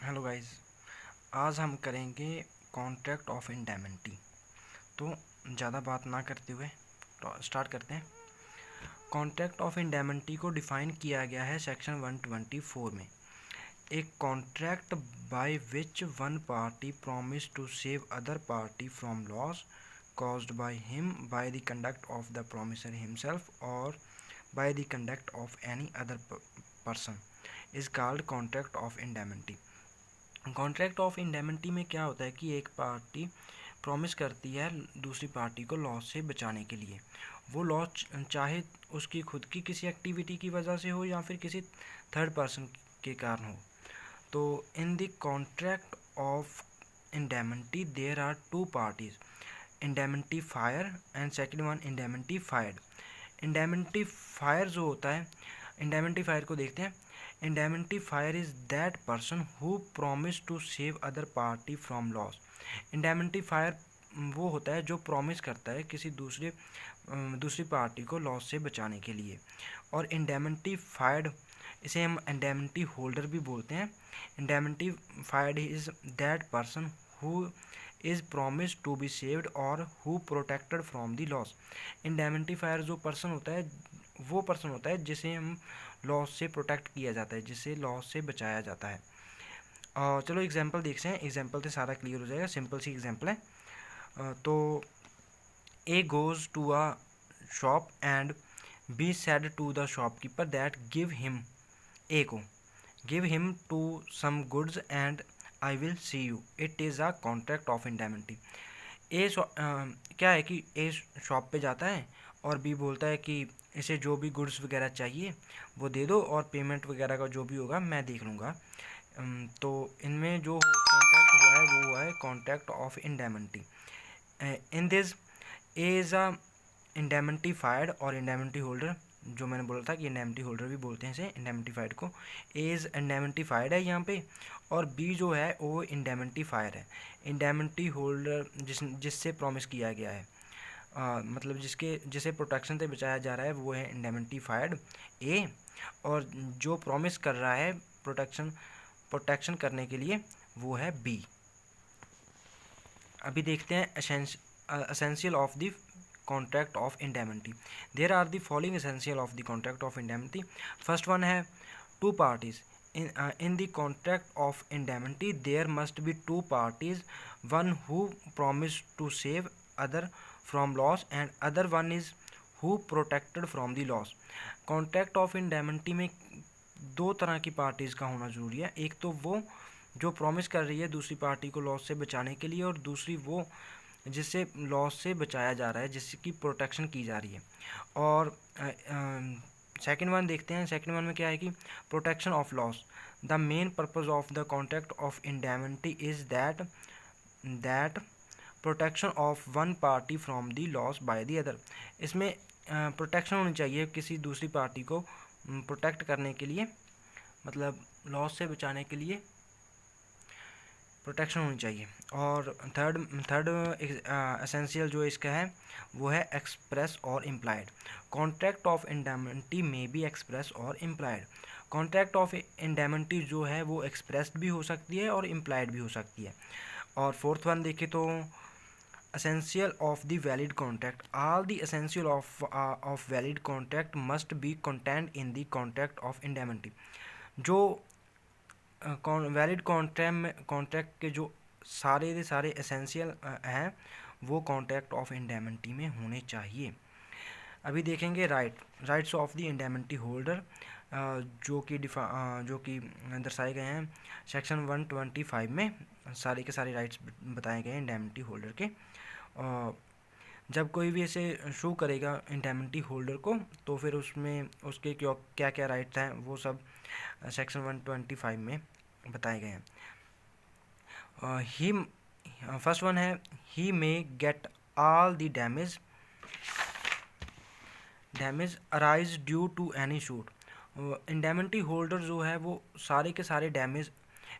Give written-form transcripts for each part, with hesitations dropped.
Hello guys, आज हम करेंगे कॉन्ट्रैक्ट ऑफ इंडेमनिटी। तो ज़्यादा बात ना करते हुए स्टार्ट करते हैं। कॉन्ट्रैक्ट ऑफ इंडेमनिटी को डिफाइन किया गया है सेक्शन 124 में। एक contract by which one party promise to save other party from loss caused by him by the conduct of the promisor himself or by the conduct of any other person is called contract of indemnity। Contract of indemnity में क्या होता है कि एक party promise करती है दूसरी party को लॉस से बचाने के लिए। वो लॉस चाहे उसकी खुद की किसी एक्टिविटी की वजह से हो या फिर किसी थर्ड पर्सन के कारण हो। तो in the contract of indemnity there are two parties, indemnifier and second one indemnified. Indemnifier जो होता है, इंडेमनिटीफायर को देखते हैं। Indemnifier is that person who promise to save other party from loss. Indemnifier वो होता है जो प्रॉमिस करता है किसी दूसरी पार्टी को लॉस से बचाने के लिए। और इंडेमनिटीफाइड, इसे हम इंडेमनिटी होल्डर भी बोलते हैं। Indemnified is that person who is promise to be saved और who protected from the loss. Indemnifier जो पर्सन होता है वो पर्सन होता है जिसे हम लॉस से प्रोटेक्ट किया जाता है, जिसे लॉस से बचाया जाता है। चलो एग्जांपल देखते हैं। एग्जांपल से सारा क्लियर हो जाएगा। सिंपल सी एग्जांपल है। तो A goes to a shop and B said to the shopkeeper that give him, A को give him to some goods and I will see you. It is a contract of indemnity. क्या है कि ए shop पे जाता है और B बोलता है कि इसे जो भी गुड्स वगैरह चाहिए वो दे दो और पेमेंट वगैरह का जो भी होगा मैं देख लूँगा। तो इनमें जो कॉन्ट्रैक्ट हुआ है वो हुआ है contract of indemnity. In this A is a indemnified और इंडेमनिटी होल्डर, जो मैंने बोला था कि इंडेमनिटी होल्डर भी बोलते हैं इसे इंडेमनिटीफाइड को। ए इज़ इंडेमनिटीफाइड है यहाँ पे, और बी जो है वो इंडेमनिटीफायर है। इंडेमनिटी होल्डर जिससे प्रॉमिस किया गया है, मतलब जिसे प्रोटेक्शन से बचाया जा रहा है वो है इंडेमनिटीफाइड ए, और जो प्रॉमिस कर रहा है प्रोटेक्शन करने के लिए वो है बी। अभी देखते हैं essential of the contract of indemnity. There are the following essential of the contract of indemnity. First one है two parties. in the contract of indemnity there must be two parties, one who promise to save other from loss and other one is who protected from the loss। contract of indemnity में दो तरह की parties का होना ज़रूरी है। एक तो वो जो प्रॉमिस कर रही है दूसरी पार्टी को लॉस से बचाने के लिए, और दूसरी वो जिससे लॉस से बचाया जा रहा है, जिसकी प्रोटेक्शन की जा रही है। और सेकेंड वन देखते हैं। सेकेंड वन में क्या है कि protection of loss. The main purpose of the contract of indemnity is that protection of one party from the loss by the other. इसमें प्रोटेक्शन होनी चाहिए किसी दूसरी पार्टी को प्रोटेक्ट करने के लिए, मतलब लॉस से बचाने के लिए प्रोटेक्शन होनी चाहिए। और थर्ड एसेंशियल जो इसका है वो है एक्सप्रेस और इम्प्लाइड। कॉन्ट्रैक्ट ऑफ इंडेमनिटी में बी एक्सप्रेस और इम्प्लाइड। कॉन्ट्रैक्ट ऑफ इंडेमनिटी जो है वो एक्सप्रेस्ड भी हो सकती है और इम्प्लाइड भी हो सकती है। और फोर्थ वन देखें तो essential of the valid contract, all the essential of valid contract must be contained in the contract of indemnity। जो वैलिड कॉन्ट्रैक्ट के जो सारे एसेंशियल हैं वो कॉन्ट्रैक्ट ऑफ इंडेमनिटी में होने चाहिए। अभी देखेंगे rights of the indemnity holder, जो कि दर्शाए गए हैं सेक्शन 125 में। सारे के सारे राइट्स बताए गए हैं इंडेमनिटी होल्डर के। जब कोई भी ऐसे शो करेगा इंडेमनिटी होल्डर को तो फिर उसमें उसके क्या क्या राइट्स हैं वो सब सेक्शन 125 में बताए गए हैं। फर्स्ट वन है he may get all the damage arise due to any suit. Indemnity holder जो है वो सारे के सारे डैमेज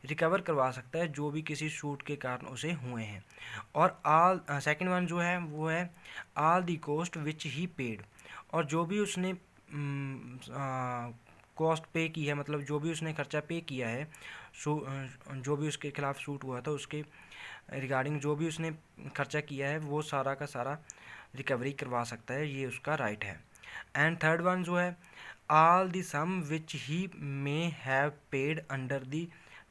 रिकवर करवा सकता है जो भी किसी शूट के कारण उसे हुए हैं। और सेकंड वन जो है वो है all the cost which he paid, और जो भी उसने कॉस्ट पे की है, मतलब जो भी उसने खर्चा पे किया है, जो भी उसके खिलाफ सूट हुआ था उसके रिगार्डिंग जो भी उसने खर्चा किया है वो सारा का सारा रिकवरी करवा सकता है, ये उसका राइट है। एंड थर्ड वन जो है, all the sum which he may have paid under the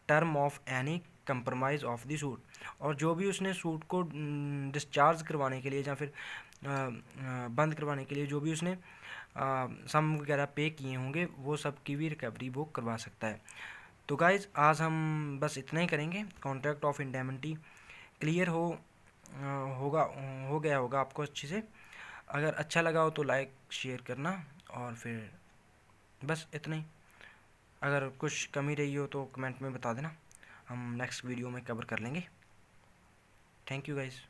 term of any compromise of the suit, और जो भी उसने सूट को डिस्चार्ज करवाने के लिए या फिर बंद करवाने के लिए जो भी उसने सम वगैरह पे किए होंगे वो सब की भी रिकवरी वो करवा सकता है। तो गाइज आज हम बस इतना ही करेंगे। कॉन्ट्रैक्ट ऑफ इंडेमनिटी क्लियर हो गया होगा आपको अच्छे से। अगर अच्छा लगा हो तो लाइक शेयर करना, और फिर बस इतना ही। अगर कुछ कमी रही हो तो कमेंट में बता देना, हम नेक्स्ट वीडियो में कवर कर लेंगे। Thank you guys.